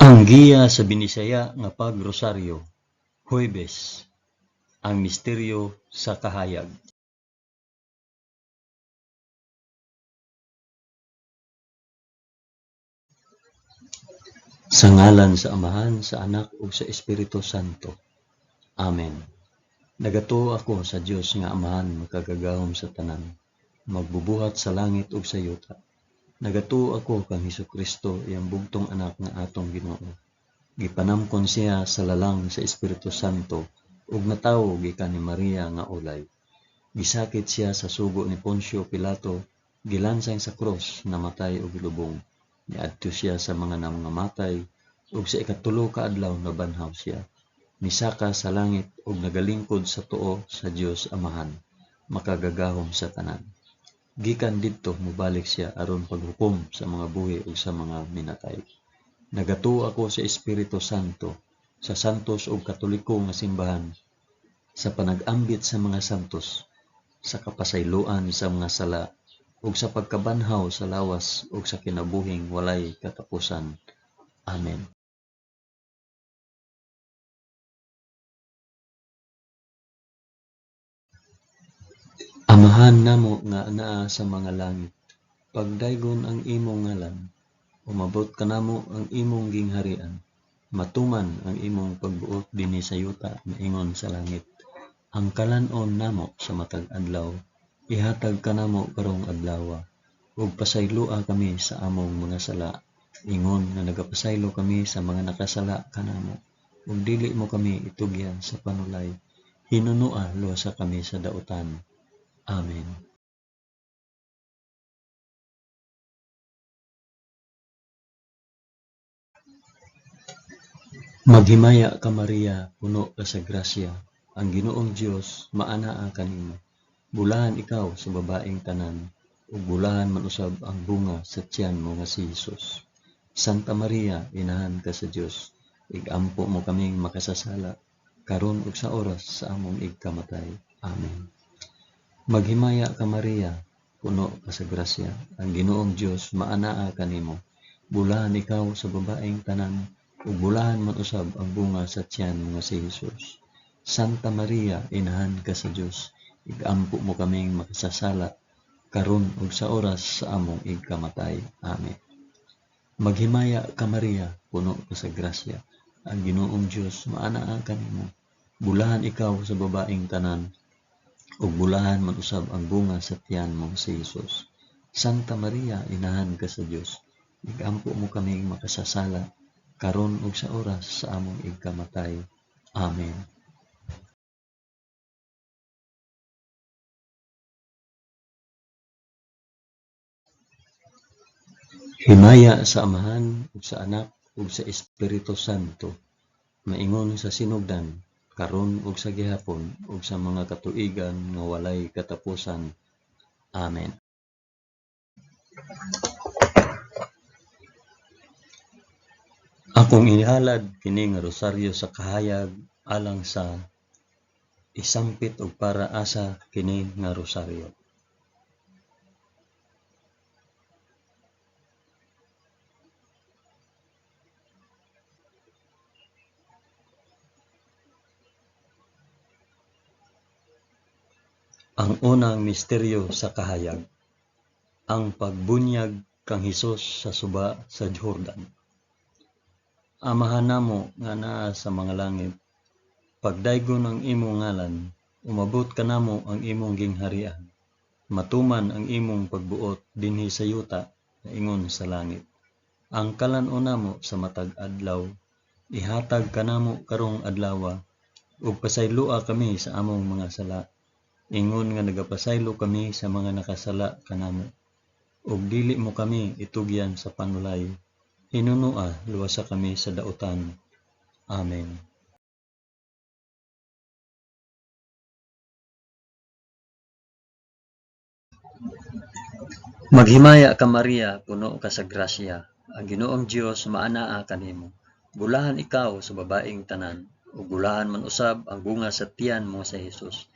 Ang giya sa Binisaya nga pagrosaryo, Huwebes, ang misteryo sa kahayag. Sa ngalan sa Amahan, sa Anak ug sa Espiritu Santo. Amen. Nagatuo ako sa Dios nga Amahan makagagahom sa tanan, magbubuhat sa langit ug sa yuta. Nagatuo ako kang Hesukristo iyang bugtong anak nga atong Ginoo. Gipanamkon siya sa lalang sa Espiritu Santo ug natawo gikan ni Maria nga ulay. Gisakit siya sa sugo ni Poncio Pilato, gilansang sa krus, namatay ug gilubong. Niadto siya sa mga nangamatay ug sa ikatulo ka adlaw nabanhaw siya. Nisaka sa langit ug nagalingkod sa tuo sa Dios Amahan, makagagahom sa tanan. Gikan didto mobalik siya aron paghukom sa mga buhi ug sa mga minatay. Nagatuo ako sa Espiritu Santo, sa santos ug katoliko nga simbahan, sa panag-ambit sa mga santos, sa kapasayloan sa mga sala, ug sa pagkabanhaw sa lawas ug sa kinabuhing walay katapusan. Amen. Amahan namo nga anaa sa mga langit, pagdaygon ang imong ngalan, umabot kanamo ang imong gingharian, matuman ang imong pagbuot dinhi sa yuta maingon sa langit. Ang kalan-on namo sa matag adlaw, ihatag kanamo karong adlawa, ug pasayloa kami sa among mga sala, ingon nga nagapasaylo kami sa mga nakasala kanamo, ug dili mo kami itugyan sa panulay, hinunua luwasa kami sa dautan. Amen. Maghimaya ka Maria, puno ka sa grasya, ang Ginoong Dios maanaa kanimo. Bulahan ikaw sa babaeng tanan, ug bulahan man usab ang bunga sa tiyan mo nga si Hesus. Santa Maria, inahan ka sa Dios, igampo mo kaming makasasala, karon ug sa oras sa among igkamatay. Amen. Maghimaya ka Maria, puno ka sa grasya, ang Ginoong Dios maanaa kanimo. Bulahan ikaw sa babaeng tanan, ug bulahan man usab ang bunga sa tiyan mo nga si Hesus. Santa Maria, inahan ka sa Dios, igampo mo kaming makasasala, karon ug sa oras sa among igkamatay. Amen. Maghimaya ka Maria, puno ka sa grasya, ang Ginoong Dios maanaa kanimo. Bulahan ikaw sa babaeng tanan, ug bulahan man usab ang bunga sa tiyan mo si Hesus. Santa Maria, inahan ka sa Dios, igampo mo kaming makasasala, karon ug sa oras sa among igkamatay. Amen. Himaya sa Amahan ug sa Anak ug sa Espiritu Santo, maingon sa sinugdan, karon ug sa gihapon ug sa mga katuigan nga walay katapusan. Amen. Akong inihalad kini nga rosaryo sa kahayag alang sa isampit og para asa kini nga rosaryo. Ang unang misteryo sa kahayag, ang pagbunyag kang Hesus sa suba sa Jordan. Amahan namo nga naa sa mga langit, pagdaygon ang imong ngalan, umabot kanamo ang imong gingharian, matuman ang imong pagbuot dinhi sa yuta ingon sa langit. Ang kalan-on namo sa matag adlaw, ihatag kanamo karong adlawa, ug pasayloa kami sa among mga sala, ingon nga nagapasaylo kami sa mga nakasala kanamo, ug dili mo kami itugyan sa panulay, hinunua luwasa kami sa dautan. Amen. Maghimaya ka Maria, puno ka sa grasya, ang Ginoong Dios maanaa kanimo. Bulahan ikaw sa babaeng tanan, ug bulahan man usab ang bunga sa tiyan mo sa Hesus.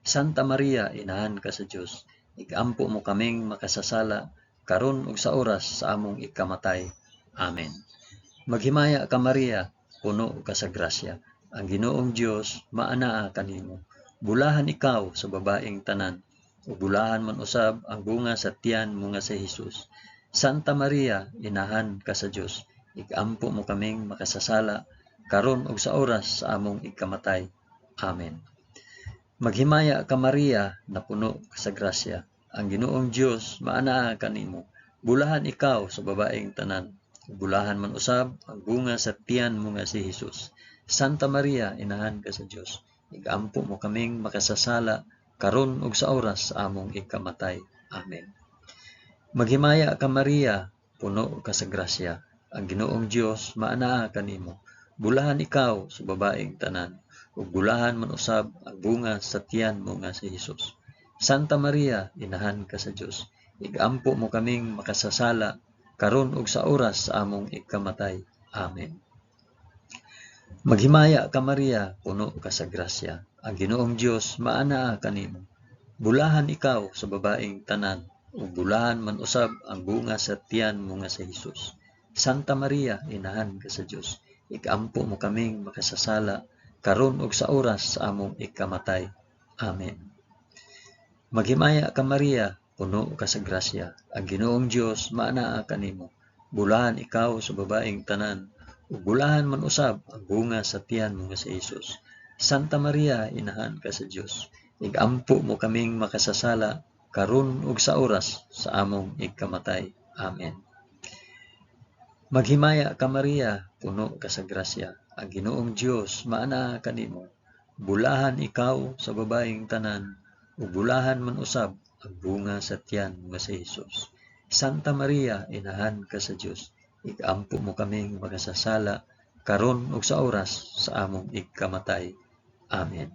Santa Maria, inahan ka sa Dios, igampo mo kaming makasasala, karon ug sa oras sa among ikamatay. Amen. Maghimaya ka Maria, puno ka sa grasya. Ang Ginoong Dios maanaa kanimo. Bulahan ikaw sa babaeng tanan, ug bulahan man usab ang bunga sa tiyan mo nga si Hesus. Santa Maria, inahan ka sa Dios, igampo mo kaming makasasala karon ug sa oras sa among ikamatay. Amen. Maghimaya ka Maria, na puno ka sa grasya. Ang Ginoong Dios maanaa kanimo. Bulahan ikaw sa babaeng tanan, bulahan man usab ang bunga sa tiyan mo nga si Hesus. Santa Maria, inahan ka sa Dios, igampo mo kaming makasasala karon ug sa oras sa among ikamatay. Amen. Maghimaya ka Maria, puno ka sa grasya. Ang Ginoong Dios maanaa kanimo. Bulahan ikaw sa babaeng tanan, ug bulahan man usab ang bunga sa tiyan mo nga si Hesus. Santa Maria, inahan ka sa Dios, igampo mo kaming makasasala karon ug sa oras sa among ikamatay. Amen. Maghimaya ka Maria, puno ka sa grasya. Ang Ginoong Dios maanaa kanimo. Bulahan ikaw sa babaeng tanan, ug bulahan man usab ang bunga sa tiyan mo nga si Hesus. Santa Maria, inahan ka sa Dios, igampo mo kaming makasasala karon ug sa oras sa among ikamatay. Amen. Maghimaya ka Maria, puno ka sa grasya. Ang Ginoong Dios maanaa kanimo. Bulahan ikaw sa babaeng tanan, ug bulahan man usab ang bunga sa tiyan mo nga si Hesus. Santa Maria, inahan ka sa Dios, igampo mo kaming makasasala karon ug sa oras sa among ikamatay. Amen. Maghimaya ka Maria, puno ka sa grasya. Ang Ginoong Dios maanaa kanimo. Bulahan ikaw sa babaeng tanan, ug bulahan man usab ang bunga sa tiyan nga si Hesus. Santa Maria, inahan ka sa Dios, igampo mo kaming makasasala karon ug sa oras sa among ikamatay. Amen.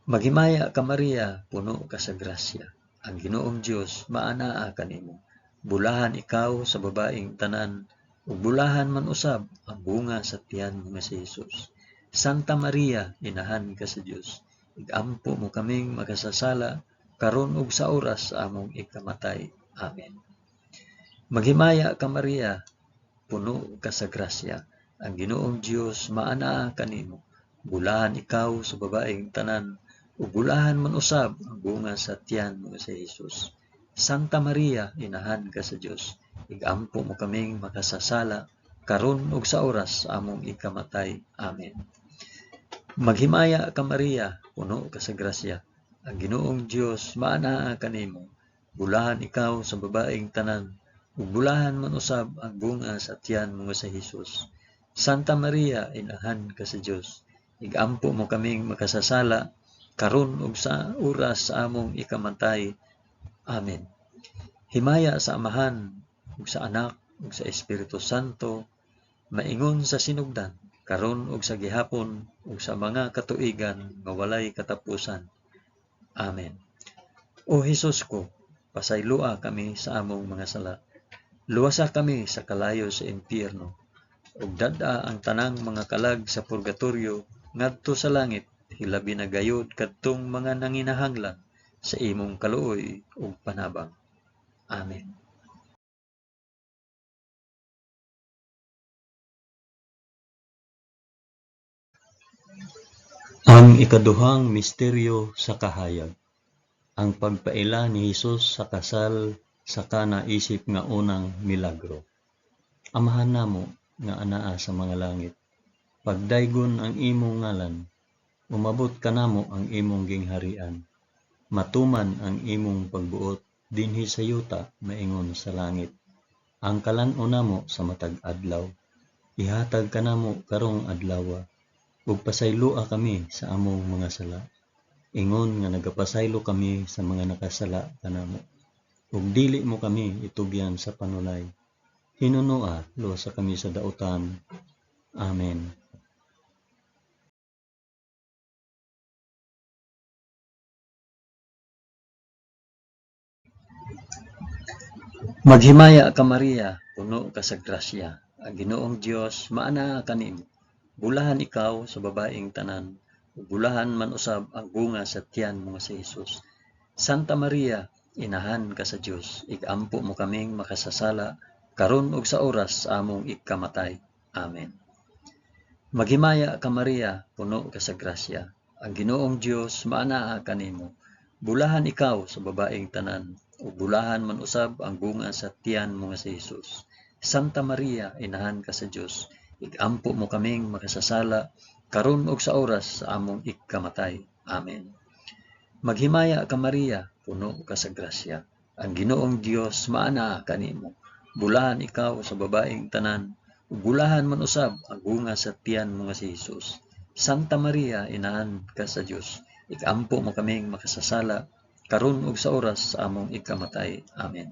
Maghimaya ka Maria, puno ka sa grasya. Ang Ginoong Dios maanaa kanimo. Bulahan ikaw sa babaeng tanan, ug bulahan man usab ang bunga sa tiyan nga si Hesus. Santa Maria, inahan ka sa Dios, igampo mo kaming makasasala karon ug sa oras sa among ikamatay. Amen. Maghimaya ka Maria, puno ka sa grasya. Ang Ginoong Dios maanaa kanimo. Bulahan ikaw sa babaeng tanan, ug bulahan man usab ang bunga sa tiyan mo sa Hesus. Santa Maria, inahan ka sa Dios, igampo mo kaming makasasala karon ug sa oras sa among ikamatay. Amen. Maghimaya ka Maria, puno ka sa grasya. Ang Ginoong Dios maanaa kanimo. Bulahan ikaw sa babaeng tanan, ug bulahan man usab ang bunga sa tiyan mo sa Hesus. Santa Maria, inahan ka sa Dios, igampo mo kaming makasasala karon ug sa oras sa among ikamatay. Amen. Himaya sa Amahan, ug sa Anak, ug sa Espiritu Santo, maingon sa sinugdan, karon ug sa gihapon, ug sa mga katuigan nga walay katapusan. Amen. O Hesus ko, pasaylua kami sa among mga sala. Luwasa kami sa kalayo sa impyerno, ug dad-a ang tanang mga kalag sa purgatorio ngadto sa langit, hilabi na gayud kadtong mga nanginahanglan sa imong kaluoy ug panabang. Amen. Ang ikaduhang misteryo sa kahayag. Ang pagpaila ni Hesus sa kasal sa Kana isip nga unang milagro. Amahan namo nga anaa sa mga langit, pagdaygon ang imong ngalan, umabot kanamo ang imong gingharian, matuman ang imong pagbuot dinhi sa yuta maingon sa langit. Ang kalan-on namo sa matag adlaw, ihatag kanamo karong adlawa, ug pasaylua kami sa among mga sala. Ingon nga nagapasaylo kami sa mga nakasala kanamo, ug dili mo kami itugyan sa panulay. Hinunoa, luwasa kami sa dautan. Amen. Maghimaya ka Maria, puno ka sa grasya. Ang Ginoong Dios maanaa kanimo. Bulahan ikaw sa babaeng tanan, ug bulahan man usab ang bunga sa tiyan mo nga si Hesus. Santa Maria, inahan ka sa Dios, igampo mo kaming makasasala karon ug sa oras sa among ikamatay. Amen. Maghimaya ka Maria, puno ka sa grasya. Ang Ginoong Dios maanaa kanimo. Bulahan ikaw sa babaeng tanan, ug bulahan man usab ang bunga sa tiyan mo nga si Hesus. Santa Maria, inahan ka sa Dios, igampo mo kaming makasasala karon ug sa oras sa among ikamatay. Amen. Maghimaya ka Maria, puno ka sa grasya. Ang Ginoong Dios maanaa kanimo. Bulahan ikaw sa babaeng tanan, ug bulahan man usab ang bunga sa tiyan mo nga si Hesus. Santa Maria, inahan ka sa Dios, igampo mo kaming makasasala karon ug sa oras sa among ikamatay. Amen.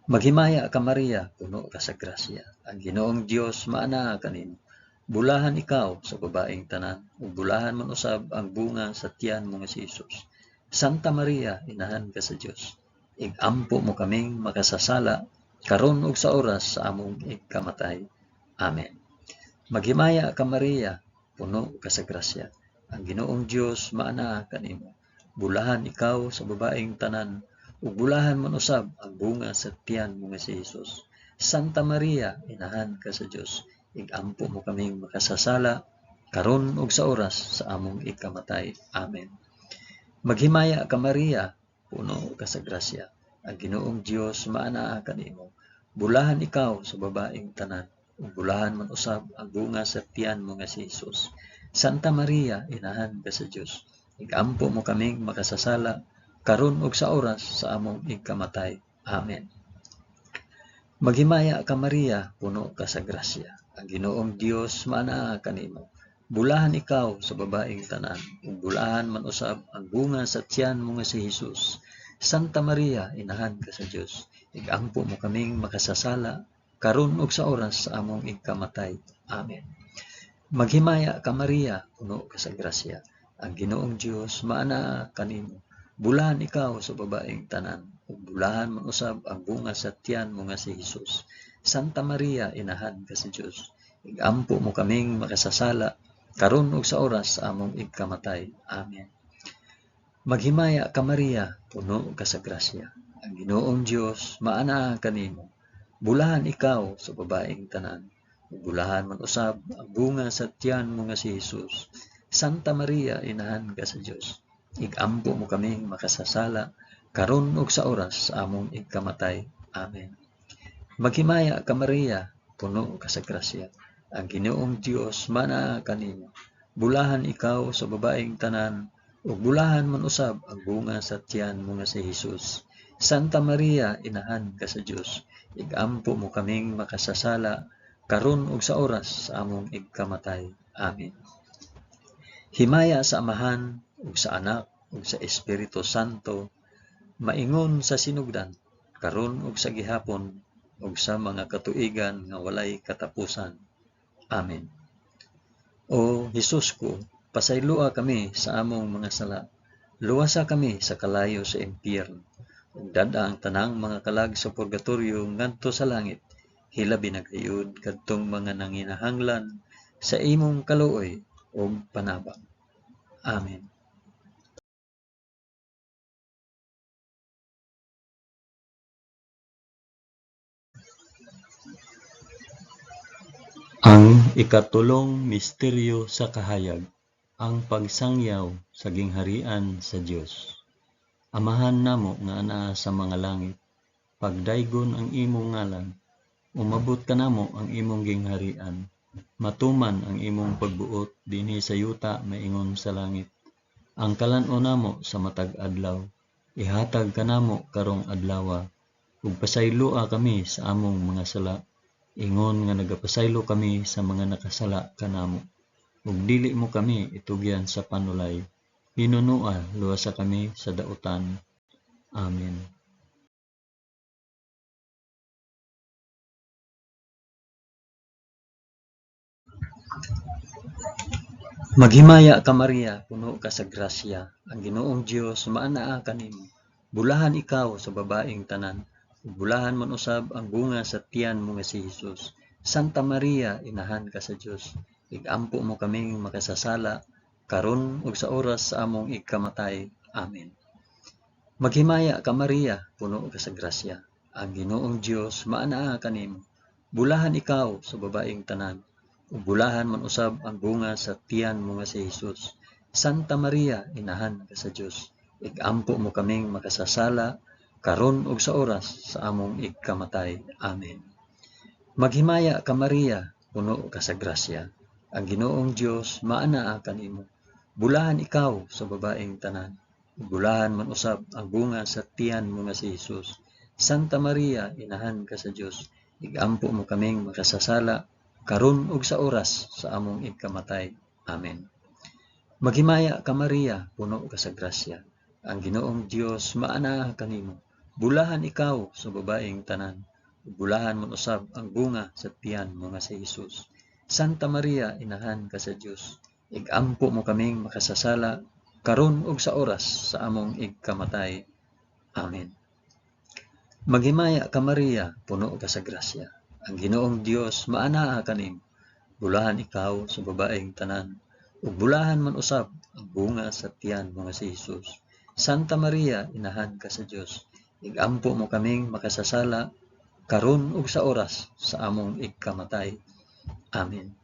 Maghimaya ka Maria, puno ka sa grasya. Ang Ginoong Dios maanaa kanimo. Bulahan ikaw sa babaeng tanan, ug bulahan man usab ang bunga sa tiyan mo nga si Hesus. Santa Maria, inahan ka sa Dios, igampo mo kaming makasasala karon ug sa oras sa among ikamatay. Amen. Maghimaya ka Maria, puno ka sa grasya. Ang Ginoong Dios maanaa kanimo. Bulahan ikaw sa babaeng tanan, ug bulahan man usab ang bunga sa tiyan mo nga si Hesus. Santa Maria, inahan ka sa Dios, igampo mo kaming makasasala karon ug sa oras sa among ikamatay. Amen. Maghimaya ka Maria, puno ka sa grasya. Ang Ginoong Dios maanaa kanimo. Bulahan ikaw sa babaeng tanan, ug bulahan man usab ang bunga sa tiyan mo nga si Hesus. Santa Maria, inahan ka sa Dios, igampo mo kaming makasasala karon ug sa oras sa among ikamatay. Amen. Maghimaya ka Maria, puno ka sa grasya. Ang Ginoong Dios maanaa kanimo. Bulahan ikaw sa babaeng tanan, ug bulahan man usab ang bunga sa tiyan mo nga si Hesus. Santa Maria, inahan ka sa Dios, igampo mo kaming makasasala karon ug sa oras sa among ikamatay. Amen. Maghimaya ka Maria, puno ka sa grasya. Ang Ginoong Dios maanaa kanimo. Bulahan ikaw sa babaeng tanan, ug bulahan man usab ang bunga sa tiyan mo nga si Hesus. Santa Maria, inahan ka sa Dios, igampo mo kaming makasasala karon ug sa oras sa among ikamatay. Amen. Maghimaya ka Maria, puno ka sa grasya. Ang Ginoong Dios maanaa kanimo. Bulahan ikaw sa babaeng tanan, ug bulahan man usab ang bunga sa tiyan mo nga si Hesus. Santa Maria, inahan ka sa Dios, igampo mo kaming makasasala karon ug sa oras sa among ikamatay. Amen. Maghimaya ka Maria, puno ka sa grasya. Ang Ginoong Dios maanaa kanimo. Bulahan ikaw sa babaeng tanan, ug bulahan man usab ang bunga sa tiyan mo nga si Hesus. Santa Maria, inahan ka sa Dios, igampo mo kaming makasasala karon ug sa oras sa among ikamatay. Amen. Himaya sa Amahan ug sa Anak ug sa Espiritu Santo, maingon sa sinugdan, karon ug sa gihapon ug sa mga katuigan nga walay katapusan. Amen. O Hesus ko, pasaylua kami sa among mga sala. Luwasa kami sa kalayo sa impyerno. Ug dada ang tanang mga kalag sa purgatorio ngadto sa langit. Hilabi na gayud kadtong mga nanginahanglan sa imong kaluoy ug panabang. Amen. Ang ikatulong misteryo sa kahayag, ang pagsangyaw sa gingharian sa Dios. Amahan namo nga anaa sa mga langit, pagdaygon ang imong ngalan, umabot kanamo ang imong gingharian, matuman ang imong pagbuot dinhi sa yuta maingon sa langit. Ang kalan-o namo sa matag adlaw, ihatag kanamo karong adlawa, ug pasayloa kami sa among mga sala, ingon nga nagapasaylo kami sa mga nakasala kanamo. Ug dili mo kami itugyan sa panulay, hinunua luwasa kami sa dautan. Amen. Maghimaya ka Maria, puno ka sa grasya. Ang Ginoong Dios maanaa kanimo. Bulahan ikaw sa babaeng tanan, ug bulahan man usab ang bunga sa tiyan mo nga si Hesus. Santa Maria, inahan ka sa Dios, igampo mo kaming makasasala karon ug sa oras sa among ikamatay. Amen. Maghimaya ka Maria, puno ka sa grasya. ang Ginoong Dios maanaa kanimo. Bulahan ikaw sa babaeng tanan, ug bulahan man usab ang bunga sa tiyan mo nga si Hesus. Santa Maria, inahan ka sa Dios, igampo mo kaming makasasala karon ug sa oras sa among igkamatay. Amen. Maghimaya ka Maria, puno ka sa grasya. Ang Ginoong Dios maanaa kanimo. Bulahan ikaw sa babaeng tanan, ug bulahan man usab ang bunga sa tiyan mo nga si Hesus. Santa Maria, inahan ka sa Dios, igampo mo kaming makasasala karon ug sa oras sa among igkamatay. Amen. Maghimaya ka Maria, puno ka sa grasya. Ang Ginoong Dios maanaa kanimo. Bulahan ikaw sa babaeng tanan, ug bulahan man usab ang bunga sa tiyan mo nga si Hesus. Santa Maria, inahan ka sa Dios, igampo mo kaming makasasala karon ug sa oras sa among igkamatay. Amen. Maghimaya ka Maria, puno ka sa grasya. Ang Ginoong Dios maanaa kanimo. Bulahan ikaw sa babaeng tanan, ug bulahan man usab ang bunga sa tiyan mo nga si Hesus. Santa Maria, inahan ka sa Dios, igampo mo kaming makasasala karon ug sa oras sa among igkamatay. Amen.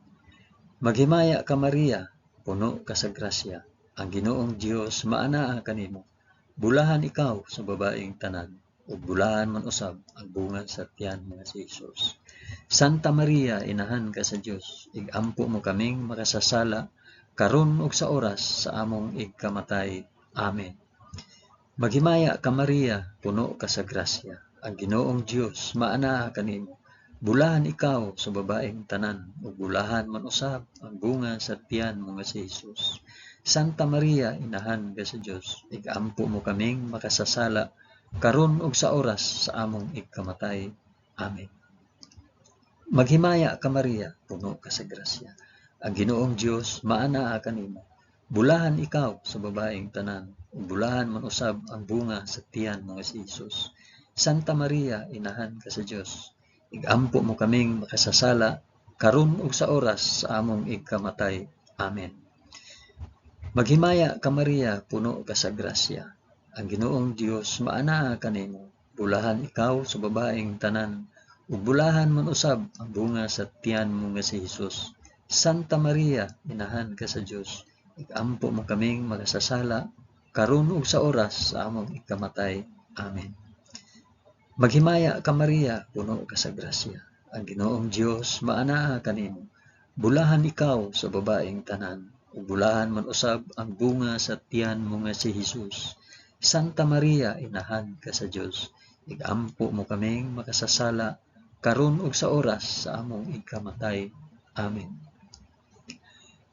Maghimaya ka Maria, puno ka sa grasya. Ang Ginoong Dios maanaa kanimo. Bulahan ikaw sa babaeng tanan, ug bulahan man usab ang bunga sa tiyan mo nga si Hesus. Santa Maria, inahan ka sa Dios, igampo mo kaming makasasala karon ug sa oras sa among igkamatay. Amen. Maghimaya ka Maria, puno ka sa grasya. Ang Ginoong Dios maanaa kanimo. Bulahan ikaw sa babaeng tanan, ug bulahan man usab ang bunga sa tiyan mo nga si Hesus. Santa Maria, inahan ka sa Dios, igampo mo kaming makasasala karon ug sa oras sa among igkamatay. Amen. Maghimaya ka Maria, puno ka sa grasya. Ang Ginoong Dios maanaa kanimo. Bulahan ikaw sa babaeng tanan, ug bulahan man usab ang bunga sa tiyan mo nga si Hesus. Santa Maria, inahan ka sa Dios, igampo mo kaming makasasala karon ug sa oras sa among igkamatay. Amen. Maghimaya ka Maria, puno ka sa grasya. Ang Ginoong Dios maanaa kanimo. Bulahan ikaw sa babaeng tanan, ug bulahan man usab ang bunga sa tiyan mo nga si Hesus. Santa Maria, inahan ka sa Dios, igampo mo kaming makasasala karon ug sa oras sa among igkamatay. Amen. Maghimaya ka Maria, puno ka sa grasya. Ang Ginoong Dios maanaa kanimo. Bulahan ikaw sa babaeng tanan, ug bulahan man usab ang bunga sa tiyan mo nga si Hesus. Santa Maria, inahan ka sa Dios, igampo mo kaming makasasala karon ug sa oras sa among igkamatay. Amen.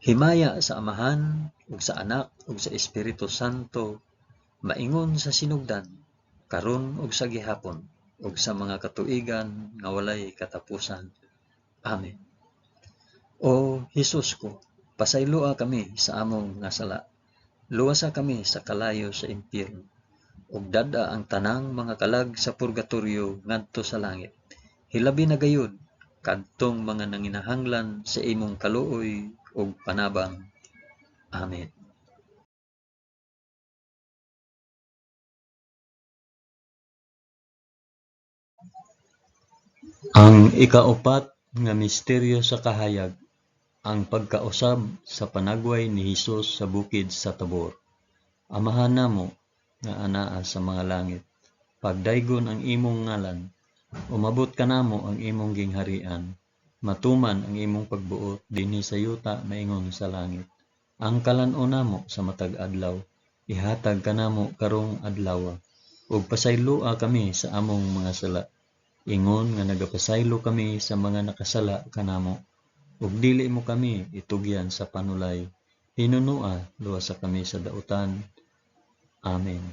Himaya sa Amahan ug sa Anak ug sa Espiritu Santo, maingon sa sinugdan, karon ug sa gihapon, ug sa mga katuigan nga walay katapusan. Amen. O Hesus ko, pasayloa kami sa among nga sala. Luwasa kami sa kalayo sa impyerno, ug dada ang tanang mga kalag sa purgatorio ngadto sa langit. Hilabi na gayud kadtong mga nanginahanglan sa imong kaluoy ug panabang. Amen. Ang ikaupat nga misteryo sa kahayag, ang pagkausab sa panagway ni Hesus sa bukid sa Tabor. Amahan namo nga anaa sa mga langit, pagdaygon ang imong ngalan, umabot kanamo ang imong gingharian, matuman ang imong pagbuot dinhi sa yuta maingon sa langit. Ang kalan-on namo sa matag adlaw, ihatag kanamo karong adlaw, ug pasayloa kami sa among mga sala. Ingon nga nagapasaylo kami sa mga nakasala kanamo, ug dili mo kami itugyan sa panulay. Hinunua, luwasa kami sa dautan. Amen.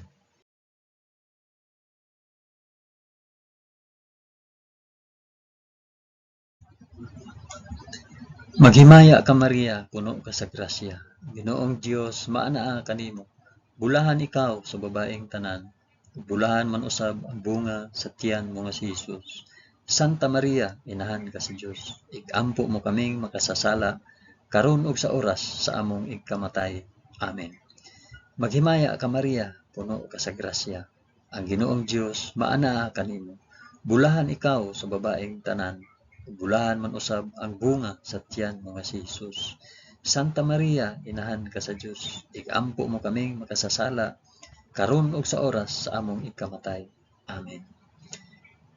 Maghimaya ka Maria, puno ka sa grasya. Ginoong Dios maanaa kanimo. Bulahan ikaw sa babaeng tanan, ug bulahan man usab ang bunga sa tiyan mo nga si Hesus. Santa Maria, inahan ka sa Dios, igampo mo kaming makasasala karon ug sa oras sa among igkamatay. Amen. Maghimaya ka Maria, puno ka sa grasya. Ang Ginoong Dios maanaa kanimo. Bulahan ikaw sa babaeng tanan, ug bulahan man usab ang bunga sa tiyan mo nga si Jesus. Santa Maria, inahan ka sa Dios, igampo mo kaming makasasala, karon ug sa oras sa among ikamatay. Amen.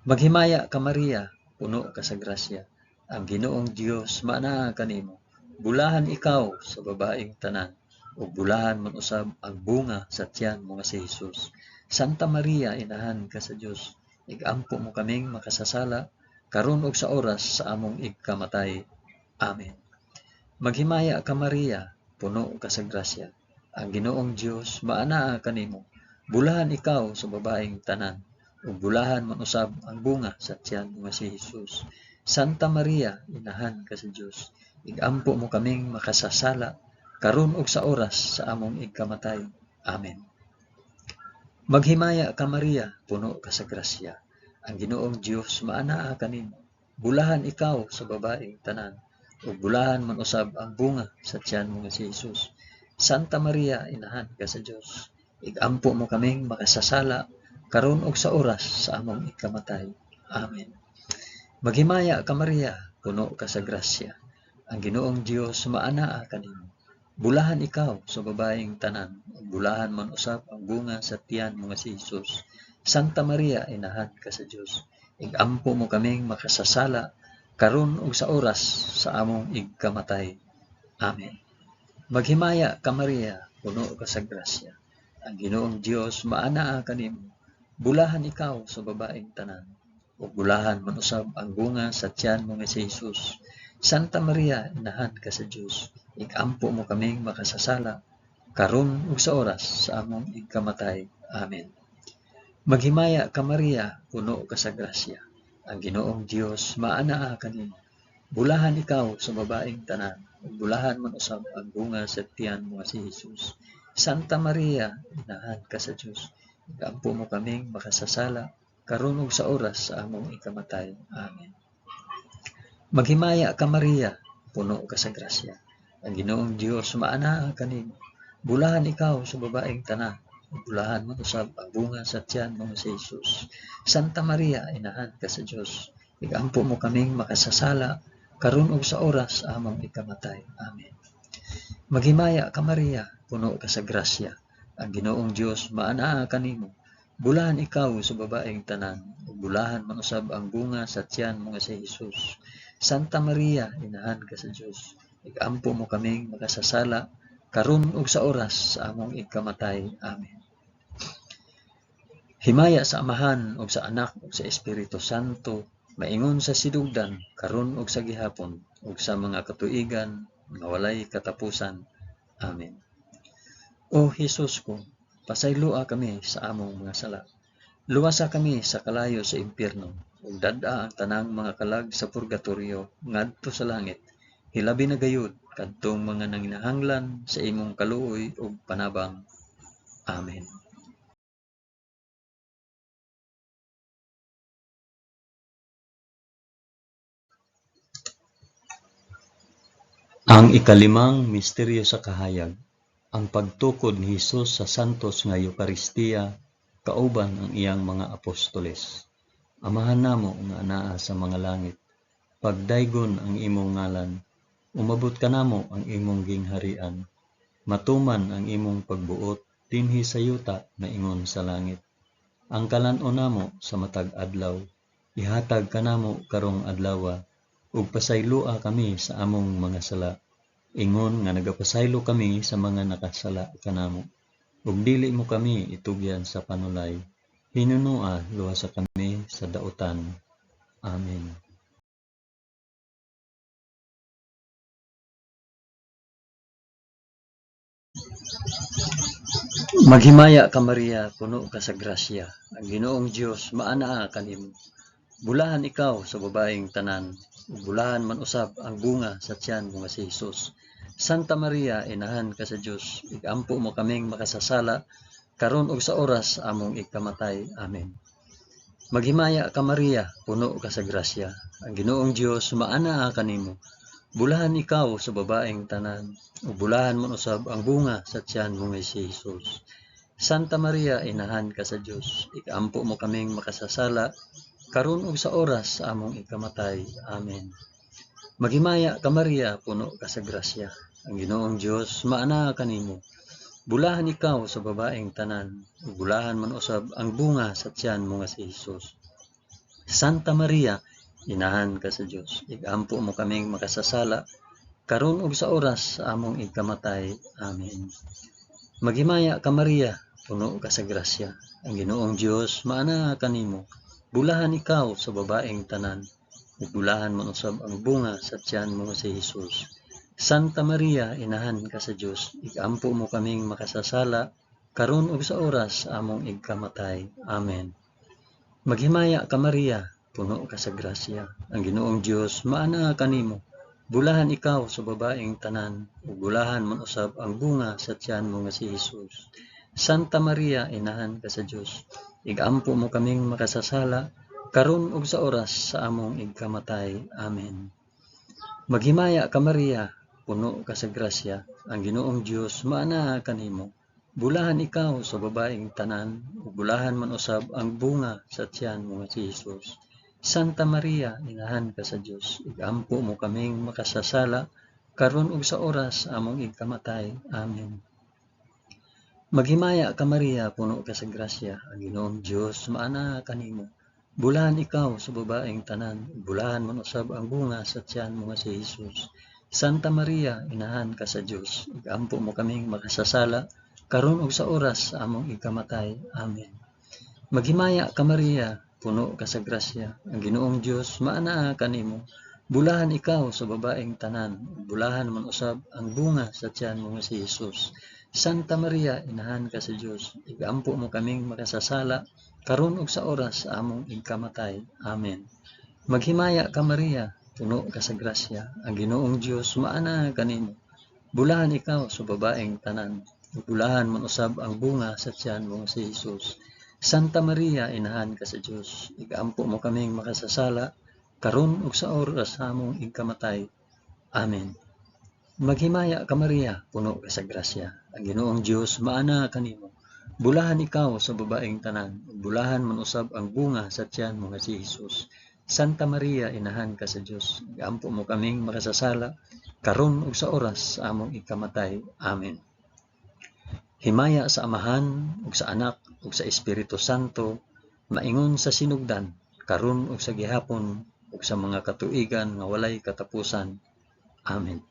Maghimaya ka Maria, puno ka sa grasya. Ang Ginoong Dios maanaa kanimo. Bulahan ikaw sa babaeng tanan, ug bulahan man usab ang bunga sa tiyan mo nga si Jesus. Santa Maria, inahan ka sa Dios, igampo mo kaming makasasala, karon ug sa oras sa among ikamatay. Amen. Maghimaya ka Maria, puno ka sa grasya. Ang Ginoong Dios maanaa kanimo. Bulahan ikaw sa babaeng tanan, ug bulahan man usab ang bunga sa tiyan mo nga si Jesus. Santa Maria, inahan ka sa Dios, igampo mo kaming makasasala, karon ug sa oras sa among ikamatay. Amen. Maghimaya ka Maria, puno ka sa grasya. Ang Ginoong Dios maanaa kanimo. Bulahan ikaw sa babaeng tanan, ug bulahan man usab ang bunga sa tiyan mo nga si Jesus. Santa Maria, inahan ka sa Dios, igampo mo kaming makasasala, karon ug sa oras sa among ikamatay. Amen. Maghimaya ka Maria, puno ka sa grasya. Ang Ginoong Dios maanaa kanimo. Bulahan ikaw sa babaeng tanan, ug bulahan man usab ang bunga sa tiyan mo nga si Jesus. Santa Maria, inahan ka sa Dios, igampo mo kaming makasasala, karon ug sa oras sa among ikamatay. Amen. Maghimaya ka Maria, puno ka sa grasya. Ang Ginoong Dios maanaa kanimo. Bulahan ikaw sa babaeng tanan, ug bulahan man usab ang bunga sa tiyan mo nga si Jesus. Santa Maria, inahan ka sa Dios, igampo mo kaming makasasala, karon ug sa oras sa among ikamatay. Amen. Maghimaya ka Maria, puno ka sa grasya. Ang Ginoong Dios maanaa kanimo. Bulahan ikaw sa babaeng tanan, ug bulahan man usab ang bunga sa tiyan mo nga si Jesus. Santa Maria, inahan ka sa Dios, igampo mo kaming makasasala, karon ug sa oras sa among ikamatay. Amen. Maghimaya ka Maria, puno ka sa grasya. Ang Ginoong Dios maanaa kanimo. Bulahan ikaw sa babaeng tanan, ug bulahan man usab ang bunga sa tiyan mo nga si Jesus. Santa Maria, inahan ka sa Dios, igampo mo kaming makasasala, karon ug sa oras sa among ikamatay. Amen. Maghimaya ka Maria, puno ka sa grasya. Ang Ginoong Dios maanaa kanimo. Bulahan ikaw sa babaeng tanan, ug bulahan man usab ang bunga sa tiyan mo nga si Jesus. Santa Maria, inahan ka sa Dios, igampo mo kaming makasasala, karon ug sa oras sa among ikamatay. Amen. Himaya sa Amahan ug sa Anak ug sa Espiritu Santo, maingon sa sidugdan, karon ug sa gihapon, ug sa mga katuigan nga walay katapusan. Amen. O Jesus ko, pasayloa kami sa among mga sala. Luwasa kami sa kalayo sa impyerno, ug dad-a ang tanang mga kalag sa purgatorio ngadto sa langit. Hilabi na gayud kadtong mga nanginahanglan sa imong kaluoy ug panabang. Amen. Ang ikalimang misteryo sa kahayag, ang pagtukod ni Hesus sa santos nga Eucharistia kauban ang iyang mga apostoles. Amahan namo nga anaa sa mga langit, pagdaygon ang imong ngalan, umabot kanamo ang imong gingharian, matuman ang imong pagbuot dinhi sa yuta na ingon sa langit. Ang kalan-on namo sa matag adlaw, ihatag kanamo karong adlawa, ug pasayloa kami sa among mga sala, ingon nga nagapasaylo kami sa mga nakasala kanamo, ug dili mo kami itugyan sa panulay, hinunua luwasa kami sa dautan. Amen. Maghimaya ka Maria, puno ka sa grasya. Ang Ginoong Dios maanaa kanimo. Bulahan ikaw sa babaeng tanan, ug bulahan man usab ang bunga sa tiyan mo nga si Jesus. Santa Maria, inahan ka sa Dios, igampo mo kaming makasasala, karon ug sa oras among ikamatay. Amen. Maghimaya ka Maria, puno ka sa grasya. Ang Ginoong Dios maanaa kanimo. Bulahan ikaw sa babaeng tanan, ug bulahan man usab ang bunga sa tiyan mo nga si Jesus. Santa Maria, inahan ka sa Dios, igampo mo kaming makasasala, karon ug sa oras sa among ikamatay. Amen. Maghimaya ka Maria, puno ka sa grasya. Ang Ginoong Dios maana kanimo. Bulahan ikaw sa babaeng tanan, ug bulahan man usab ang bunga sa tiyan mo nga si Hesus. Santa Maria, inahan ka sa Dios. Igampo mo kaming makasasala karon ug sa oras sa among ikamatay. Amen. Maghimaya ka Maria, puno ka sa grasya. Ang Ginoong Dios maana kanimo. Bulahan ikaw sa babaeng tanan, ug bulahan man usab ang bunga sa tiyan mo si Hesus. Santa Maria, inahan ka sa Dios, igampo mo kaming makasasala karon ug sa oras sa among ikamatay. Amen. Maghimaya ka Maria, puno ka sa grasya. Ang Ginoong Dios maana kanimo. Bulahan ikaw sa babaeng tanan, ug bulahan man usab ang bunga sa tiyan mo nga si Hesus. Santa Maria, inahan ka sa Dios, igampo mo kaming makasasala karon ug sa oras sa among ikamatay. Amen. Maghimaya ka Maria, puno ka sa grasya. Ang Ginoong Dios maana kanimo. Bulahan ikaw sa babaeng tanan, ug bulahan man usab ang bunga sa tiyan mo nga si Hesus. Santa Maria, inahan ka sa Dios, igampo mo kaming makasasala karon ug sa oras sa among ikamatay. Amen. Maghimaya ka Maria, puno ka sa grasya. Ang Ginoong Dios maana kanimo. Bulahan ikaw sa babaeng tanan, ug bulahan man usab ang bunga sa tiyan mo nga si Hesus. Santa Maria, inahan ka sa Dios, igampo mo kaming makasasala karon ug sa oras sa among ikamatay. Amen. Maghimaya ka Maria, puno ka sa grasya. Ang Ginoong Dios maana kanimo. Bulahan ikaw sa babaeng tanan, ug bulahan man usab ang bunga sa tiyan mo nga si Hesus. Santa Maria, inahan ka sa Dios, igampo mo kaming makasasala karon ug sa oras sa among ikamatay. Amen. Maghimaya ka Maria, puno ka sa grasya. Ang Ginoong Dios maana kanimo. Bulahan ikaw sa babaeng tanan, ug bulahan man usab ang bunga sa tiyan mo nga si Hesus. Santa Maria, inahan ka sa Dios, igampo mo kaming makasasala karon ug sa oras sa among ikamatay. Amen. Maghimaya ka Maria, puno ka sa grasya. Ang Ginoong Dios maana kanimo. Bulahan ikaw sa babaeng tanan, ug bulahan man usab ang bunga sa tiyan mo nga si Hesus. Santa Maria, inahan ka sa Dios, igampo mo kaming makasasala karon ug sa oras sa among ikamatay. Amen. Himaya sa Amahan ug sa Anak ug sa Espiritu Santo, maingon sa sinugdan, karon ug sa gihapon ug sa mga katuigan nga walay katapusan. Amen.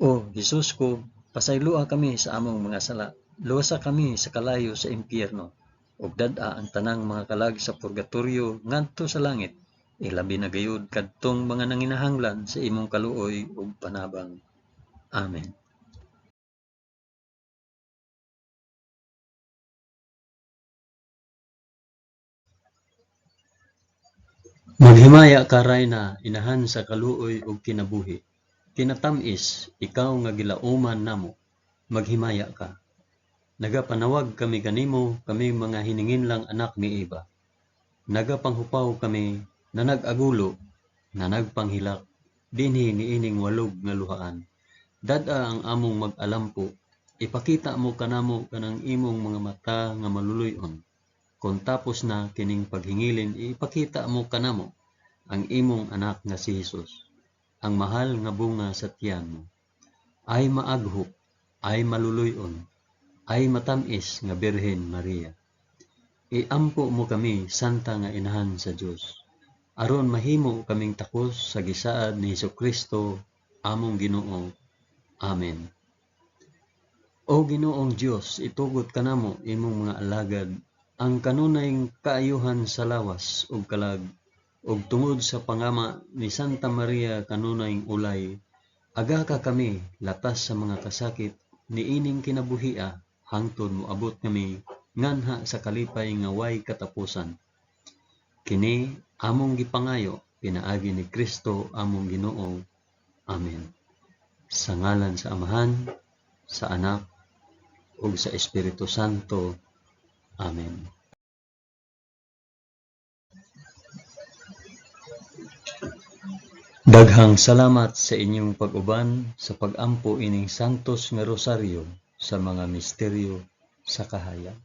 O Hesus ko, pasaylua kami sa among mga sala. Luwasa kami sa kalayo sa impyerno, ug dad-a ang tanang mga kalag sa purgatorio ngadto sa langit. Ilabi na gayud kadtong mga nanginahanglan sa imong kaluoy ug panabang. Amen. Maghimaya ka Rayna, inahan sa kaluoy ug kinabuhi. Kinatamis, ikaw nga gilauman namo. Maghimaya ka. Nagapanawag kami kanimo, kami mga hininginlang anak ni Eva. Nagapanghupaw kami, na nag-agulo, na nagpanghilak, dinhi niining walog nga luhaan. Dad-a ang among mag-alampo, ipakita mo kanamo kanang imong mga mata nga maluluyon. Kung tapos na kining paghingilin, ipakita mo kanamo ang imong anak nga si Hesus, ang mahal nga bunga sa tiyan mo. Ay maaghok, ay maluluyon, ay matamis nga Birhen Maria. Iampo mo kami, santa nga inahan sa Dios, aron mahimo kaming takos sa gisaad ni Hesukristo, among Ginoo. Amen. O Ginoong Dios, itugot kanamo imong mga alagad ang kanunayng kaayuhan sa lawas ug kalag, ug tungod sa pangama ni Santa Maria kanunayng ulay, aga ka kami latas sa mga kasakit niining kinabuhia hangtod moabot kami nganha sa kalipay nga way katapusan. Kini among gipangayo pinaagi ni Kristo among Ginoo. Amen. Sa ngalan sa Amahan, sa Anak, ug sa Espiritu Santo. Amen. Daghang salamat sa inyong pag-uban sa pag-ampo ining santos nga rosaryo sa mga misteryo sa kahayag.